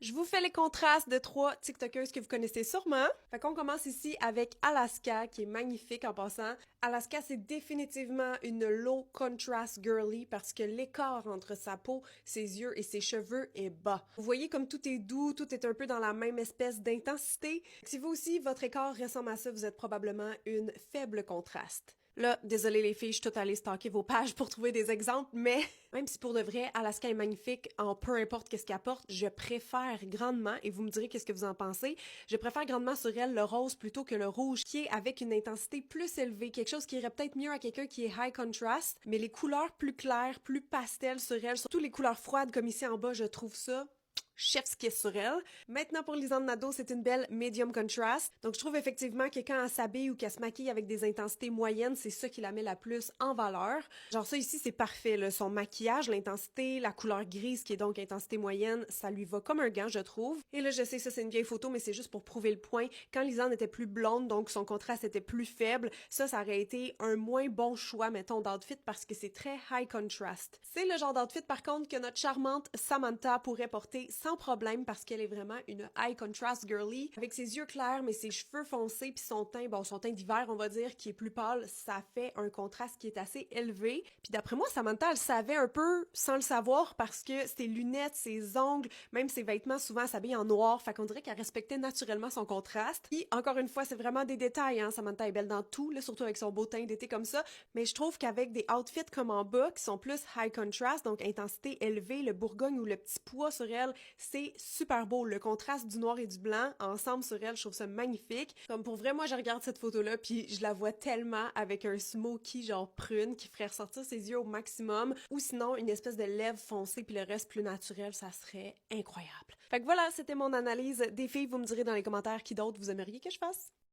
Je vous fais les contrastes de 3 TikTokeuses que vous connaissez sûrement. Fait qu'on commence ici avec Alaska, qui est magnifique en passant. Alaska, c'est définitivement une low contrast girly parce que l'écart entre sa peau, ses yeux et ses cheveux est bas. Vous voyez comme tout est doux, tout est un peu dans la même espèce d'intensité. Si vous aussi, votre écart ressemble à ça, vous êtes probablement une faible contraste. Là, désolé les filles, je suis toute allée stalker vos pages pour trouver des exemples, mais même si pour de vrai, Alaska est magnifique en peu importe qu'est-ce qu'elle apporte, je préfère grandement, et vous me direz qu'est-ce que vous en pensez, je préfère grandement sur elle le rose plutôt que le rouge, qui est avec une intensité plus élevée, quelque chose qui irait peut-être mieux à quelqu'un qui est high contrast, mais les couleurs plus claires, plus pastel sur elle, surtout les couleurs froides comme ici en bas, je trouve ça chef's kiss sur elle. Maintenant pour Lisanne Nadeau, c'est une belle medium contrast. Donc je trouve effectivement que quand elle s'habille ou qu'elle se maquille avec des intensités moyennes, c'est ça qui la met la plus en valeur. Genre ça ici, c'est parfait, là. Son maquillage, l'intensité, la couleur grise qui est donc intensité moyenne, ça lui va comme un gant, je trouve. Et là, je sais, ça c'est une vieille photo, mais c'est juste pour prouver le point. Quand Lisanne était plus blonde, donc son contraste était plus faible, ça aurait été un moins bon choix, mettons, d'outfit parce que c'est très high contrast. C'est le genre d'outfit, par contre, que notre charmante Samantha pourrait porter sans problème parce qu'elle est vraiment une high contrast girly. Avec ses yeux clairs, mais ses cheveux foncés puis son teint, bon, son teint d'hiver, on va dire, qui est plus pâle, ça fait un contraste qui est assez élevé. Puis d'après moi, Samantha, elle savait un peu sans le savoir parce que ses lunettes, ses ongles, même ses vêtements, souvent elle s'habille en noir. Fait qu'on dirait qu'elle respectait naturellement son contraste. Puis encore une fois, c'est vraiment des détails, hein. Samantha est belle dans tout, là, surtout avec son beau teint d'été comme ça. Mais je trouve qu'avec des outfits comme en bas, qui sont plus high contrast, donc intensité élevée, le bourgogne ou le petit pois sur elle, c'est super beau. Le contraste du noir et du blanc ensemble sur elle, je trouve ça magnifique. Comme pour vrai, moi, je regarde cette photo-là, puis je la vois tellement avec un smoky genre prune qui ferait ressortir ses yeux au maximum, ou sinon une espèce de lèvre foncée puis le reste plus naturel, ça serait incroyable. Fait que voilà, c'était mon analyse des filles. Vous me direz dans les commentaires qui d'autres vous aimeriez que je fasse.